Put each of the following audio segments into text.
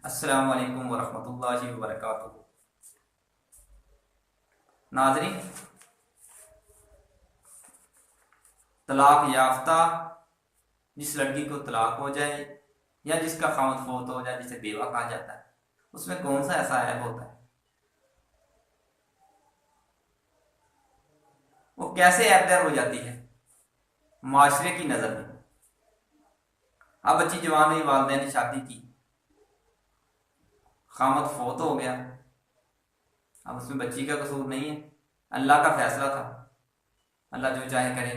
अस्सलाम वालेकुम वरहमतुल्लाहि वबरकातुहू। नाज़रीन, तलाक याफ्ता जिस लड़की को तलाक हो जाए या जिसका खामद फौत हो जाए, जिसे बेवा कहा जाता है, उसमें कौन सा ऐसा ऐब होता है? वो कैसे ऐबदार हो जाती है माशरे की नज़र में? अब बच्ची जवान हुई, वालिदैन ने शादी की, खामद फौत हो गया। अब उसमें बच्ची का कसूर नहीं है, अल्लाह का फैसला था, अल्लाह जो चाहे करे।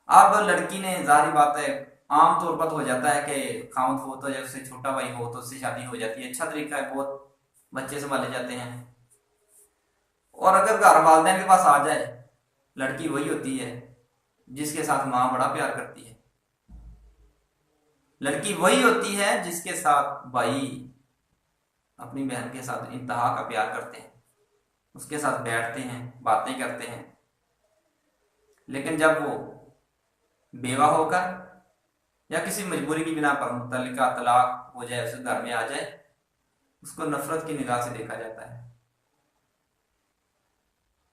अब लड़की ने, जाहिर बात है, आम तौर पर तो हो जाता है कि खामद फौत हो जाए, उससे छोटा भाई हो तो उससे शादी हो जाती है, अच्छा तरीका है, बहुत बच्चे संभाले जाते हैं। और अगर घर वालिदैन के पास आ जाए, लड़की वही होती है जिसके साथ माँ बड़ा प्यार करती है, लड़की वही होती है जिसके साथ भाई अपनी बहन के साथ इंतहा का प्यार करते हैं, उसके साथ बैठते हैं, बातें करते हैं। लेकिन जब वो बेवा होकर या किसी मजबूरी की बिना पर मुतल्लिका तलाक हो जाए, उसे घर में आ जाए, उसको नफरत की निगाह से देखा जाता है।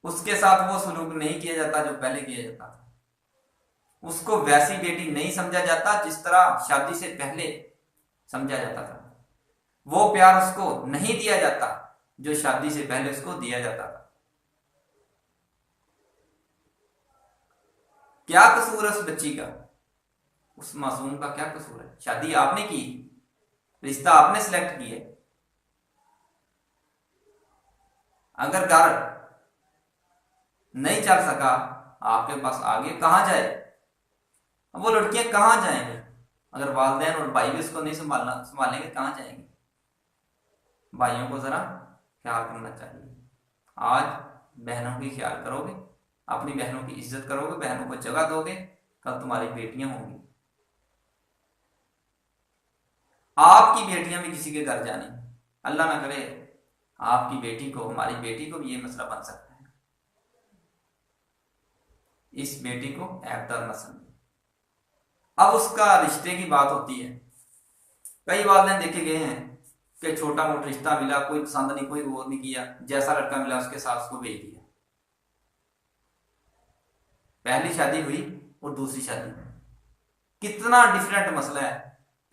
उसके साथ वो सलूक नहीं किया जाता जो पहले किया जाता था। उसको वैसी बेटी नहीं समझा जाता जिस तरह शादी से पहले समझा जाता था। वो प्यार उसको नहीं दिया जाता जो शादी से पहले उसको दिया जाता था। क्या कसूर है उस बच्ची का, उस मासूम का क्या कसूर है? शादी आपने की, रिश्ता आपने सिलेक्ट किया। अगर घर नहीं चल सका आपके पास, आगे कहां जाए? अब वो लड़कियां कहां जाएंगी? अगर वालिदैन और भाई भी उसको नहीं संभालेंगे, कहां जाएंगे? भाइयों को जरा ख्याल करना चाहिए। आज बहनों की ख्याल करोगे, अपनी बहनों की इज्जत करोगे, बहनों को जगह दोगे, कल तुम्हारी बेटियां होंगी। आपकी बेटियां भी किसी के घर जानी, अल्लाह ना करे आपकी बेटी को, हमारी बेटी को भी ये मसला बन सकता है। इस बेटी को ऐबदार न समझे। अब उसका रिश्ते की बात होती है। कई वालिदैन देखे गए हैं कि छोटा मोटा रिश्ता मिला, कोई पसंद नहीं, कोई गौर नहीं किया, जैसा लड़का मिला उसके साथ उसको भेज दिया। पहली शादी हुई और दूसरी शादी, कितना डिफरेंट मसला है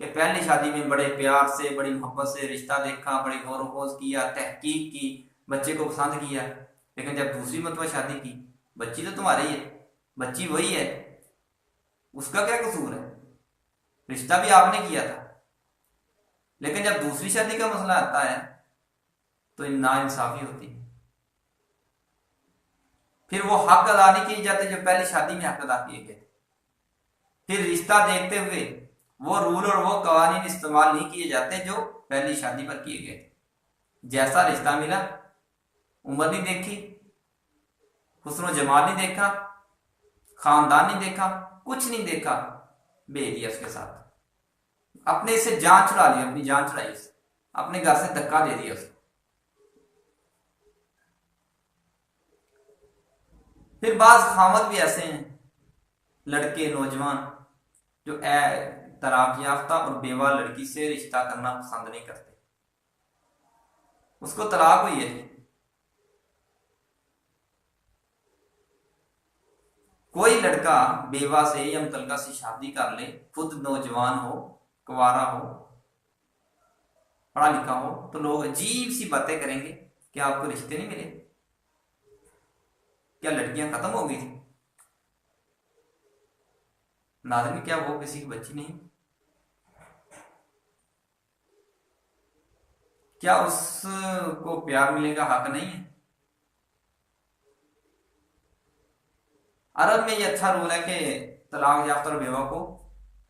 कि पहली शादी में बड़े प्यार से, बड़ी मोहब्बत से रिश्ता देखा, बड़ी गौर खोज किया, तहकीक की, बच्चे को पसंद किया। लेकिन जब दूसरी मरतबा शादी की, बच्ची तो तुम्हारी है, बच्ची वही है, उसका क्या कसूर है? रिश्ता भी आपने किया था। लेकिन जब दूसरी शादी का मसला आता है तो नाइंसाफी होती है। फिर वो हक अदा नहीं किए जाते जो पहली शादी में हक अदा किए गए। फिर रिश्ता देखते हुए वो रूल और वो कवानीन इस्तेमाल नहीं किए जाते जो पहली शादी पर किए गए। जैसा रिश्ता मिला, उम्र नहीं देखी, हुस्न जमाल नहीं देखा, खानदान नहीं देखा, कुछ नहीं देखा, भेज दिया उसके साथ। अपने से जान छुड़ा ली, अपनी जान छुड़ाई उससे, अपने घर से धक्का दे दिया उसको। फिर बाज खामद भी ऐसे हैं, लड़के नौजवान, जो तलाक याफ्ता और बेवा लड़की से रिश्ता करना पसंद नहीं करते। उसको तलाक हुई है, कोई लड़का बेवा से या मुतलका से शादी कर ले, खुद नौजवान हो, कुंवारा हो, पढ़ा लिखा हो, तो लोग अजीब सी बातें करेंगे कि आपको रिश्ते नहीं मिले, क्या लड़कियां खत्म हो गई थी? नाज़रीन, क्या वो किसी की बच्ची नहीं? क्या उसको प्यार मिलने का हक नहीं है? अरब में ये अच्छा रूल है कि तलाक याफ्ता और बेवा को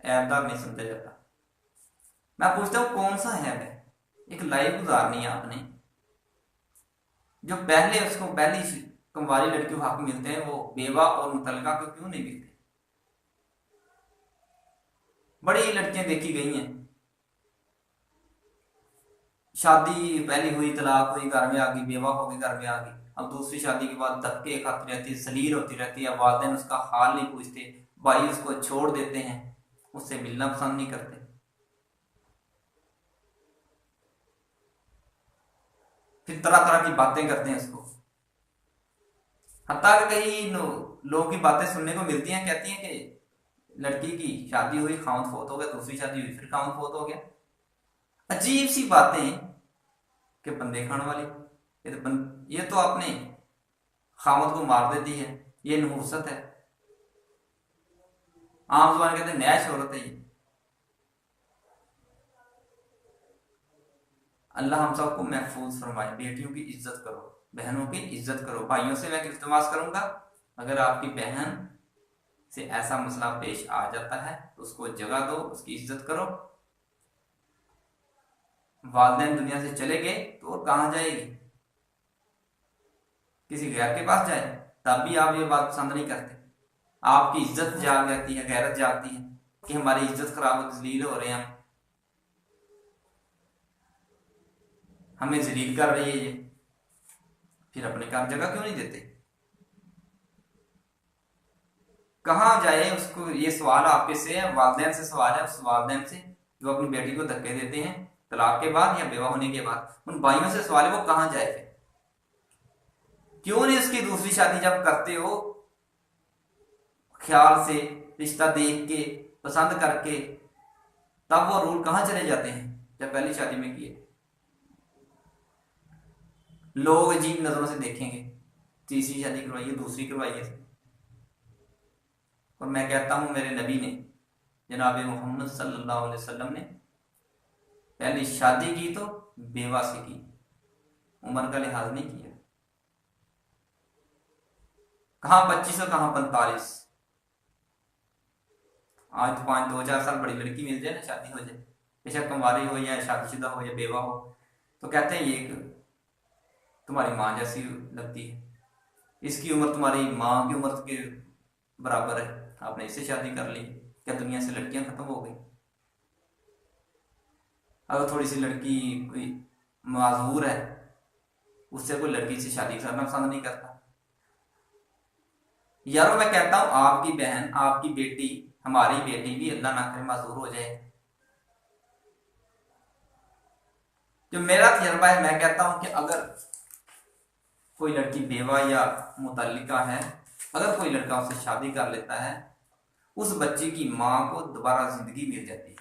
ऐबदार नहीं समझा जाता। मैं पूछता हूँ कौन सा ऐब है? एक लाइफ गुजारनी है आपने, जो पहले उसको पहली कुंवारी लड़की को हक मिलते हैं, वो बेवा और मुतलका को क्यों नहीं मिलते? बड़ी लड़कियां देखी गई हैं, शादी पहली हुई, तलाक हुई, घर में आ गई, बेवा हो गई, घर में आ गई। अब दूसरी शादी के बाद धक्के खाती रहती है, जलील होती रहती है, वालिदैन उसका हाल नहीं पूछते, भाई उसको छोड़ देते हैं, उससे मिलना पसंद नहीं करते। फिर तरह तरह की बातें करते हैं उसको। हत्ता कि कई लोगों की बातें सुनने को मिलती हैं, कहती हैं कि लड़की की शादी हुई, खाउंद फोत हो गया, दूसरी शादी हुई, फिर खाउंद फोत हो गया। अजीब सी बातें कि बंदे खाने वाली। ये तो अपने खामद को मार देती है, ये नहुसत है। आम जुबान कहते हैं नया शोहरत है ये। अल्लाह हम सबको महफूज फरमाए। बेटियों की इज्जत करो, बहनों की इज्जत करो। भाइयों से मैं इल्तिमास करूंगा, अगर आपकी बहन से ऐसा मसला पेश आ जाता है तो उसको जगह दो, उसकी इज्जत करो। वालिदैन दुनिया से चले गए तो और कहाँ जाएगी? किसी गैर के पास जाए? तब भी आप ये बात पसंद नहीं करते। आपकी इज्जत जाग जाती है, गैरत जागती है कि हमारी इज्जत खराब हो, जलील हो रहे हैं, हमें जलील कर रही है ये। फिर अपने काम जगह क्यों नहीं देते? कहाँ जाए उसको? ये सवाल आपके से है, वालिदैन से सवाल है, उस वालिदैन से जो अपनी बेटी को धक्के देते हैं तलाक के बाद या बेवा होने के बाद। उन भाइयों से सवाल है, वो कहाँ जाए फिर? क्यों नहीं उसकी दूसरी शादी जब करते हो ख्याल से, रिश्ता देख के, पसंद करके, तब वो रूल कहाँ चले जाते हैं जब पहली शादी में किए? लोग अजीब नजरों से देखेंगे, तीसरी शादी करवाइए, दूसरी करवाइए। और मैं कहता हूं मेरे नबी ने, जनाब मोहम्मद सल्लल्लाहु अलैहि वसल्लम ने पहली शादी की तो बेवा से की, उम्र का लिहाज नहीं किया। कहाँ 25 और कहाँ 45। आज तो 5-2 4 साल बड़ी लड़की मिल जाए ना, शादी हो जाए, बेशक कुंवारी हो या शादीशुदा हो या बेवा हो, तो कहते हैं ये तुम्हारी माँ जैसी लगती है, इसकी उम्र तुम्हारी माँ की उम्र के बराबर है, आपने इससे शादी कर ली। क्या दुनिया से लड़कियां खत्म हो गई? अगर थोड़ी सी लड़की कोई माजूर है, उससे कोई लड़की से शादी करना पसंद नहीं करता। यारो मैं कहता हूं आपकी बहन, आपकी बेटी, हमारी बेटी भी अल्लाह ना करे माजूर हो जाए। जो मेरा तजर्बा है, मैं कहता हूं कि अगर कोई लड़की बेवा या मुतल्लिका है, अगर कोई लड़का उससे शादी कर लेता है, उस बच्चे की माँ को दोबारा जिंदगी मिल जाती है।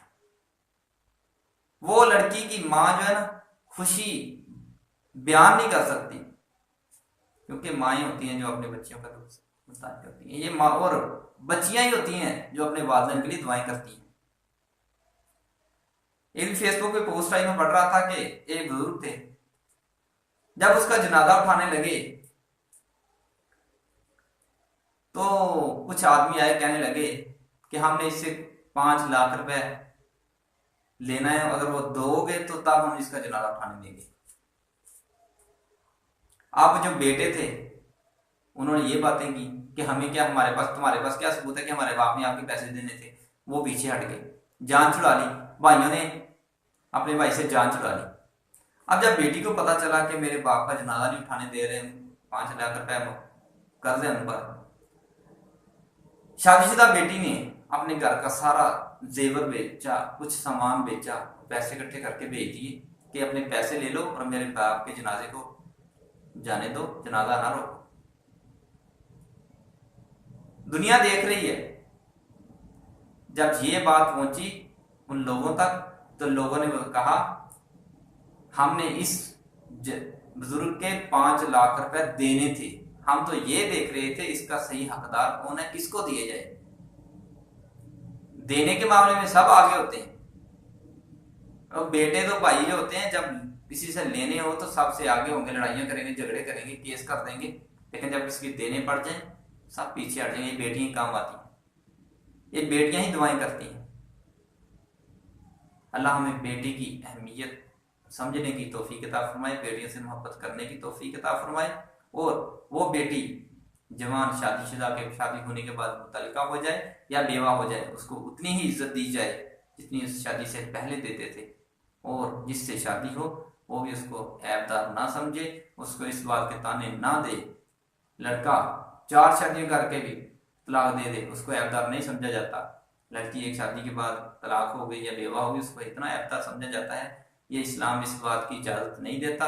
वो लड़की की माँ जो है ना, खुशी बयान नहीं कर सकती, क्योंकि माएँ होती हैं जो अपने बच्चों का दुख मुताज करती हैं। ये माँ और बच्चियां ही होती हैं जो अपने वालिदैन के लिए दुआएं करती हैं। एक फेसबुक पे पोस्ट आई, मैं पढ़ रहा था कि एक बुजुर्ग थे, जब उसका जनाजा उठाने लगे तो कुछ आदमी आए, कहने लगे कि हमने इससे 5 लाख रुपए लेना है, अगर वो दोगे तो तब हम इसका जनाजा उठाने देंगे। अब जो बेटे थे उन्होंने ये बातें की कि हमें क्या, हमारे पास, तुम्हारे पास क्या सबूत है कि हमारे बाप ने आपके पैसे देने थे? वो पीछे हट गए, जान छुड़ा ली, भाइयों ने अपने भाई से जान छुड़ा ली। अब जब बेटी को पता चला कि मेरे बाप का जनाजा नहीं उठाने दे रहे, 5 लाख रुपए कर्ज है उन पर, शादीशुदा बेटी ने अपने घर का सारा जेवर बेचा, कुछ सामान बेचा, पैसे इकट्ठे करके भेज दिए कि अपने पैसे ले लो और मेरे बाप के जनाजे को जाने दो, जनाजा ना रोको। दुनिया देख रही है। जब ये बात पहुंची उन लोगों तक तो लोगों ने कहा हमने इस बुजुर्ग के 5 लाख रुपए देने थे, हम तो ये देख रहे थे इसका सही हकदार कौन है, किसको दिए जाए। देने के मामले में सब आगे होते हैं, और बेटे तो भाई जो होते हैं, जब किसी से लेने हो तो सबसे आगे होंगे, लड़ाइयां करेंगे, झगड़े करेंगे, केस कर देंगे, लेकिन जब किसी देने पड़ जाए सब पीछे हट जाएंगे। ये बेटियां काम आती हैं, ये बेटियां ही दुआएं करती हैं। अल्लाह हमें बेटी की अहमियत समझने की तौफीक अता फरमाए, बेटियों से मोहब्बत करने की तौफीक अता फरमाए, और वो बेटी जवान शादीशुदा के शादी होने के बाद मुतल्लिका हो जाए या बेवा हो जाए, उसको उतनी ही इज्जत दी जाए जितनी उस शादी से पहले देते थे, और जिससे शादी हो वो भी उसको ऐबदार ना समझे, उसको इस बात के ताने ना दे। लड़का 4 शादियां करके भी तलाक दे दे, उसको ऐबदार नहीं समझा जाता। लड़की एक शादी के बाद तलाक हो गई या बेवा हो गई, उसको इतना ऐबदार समझा जाता है। ये इस्लाम इस बात की इजाज़त नहीं देता।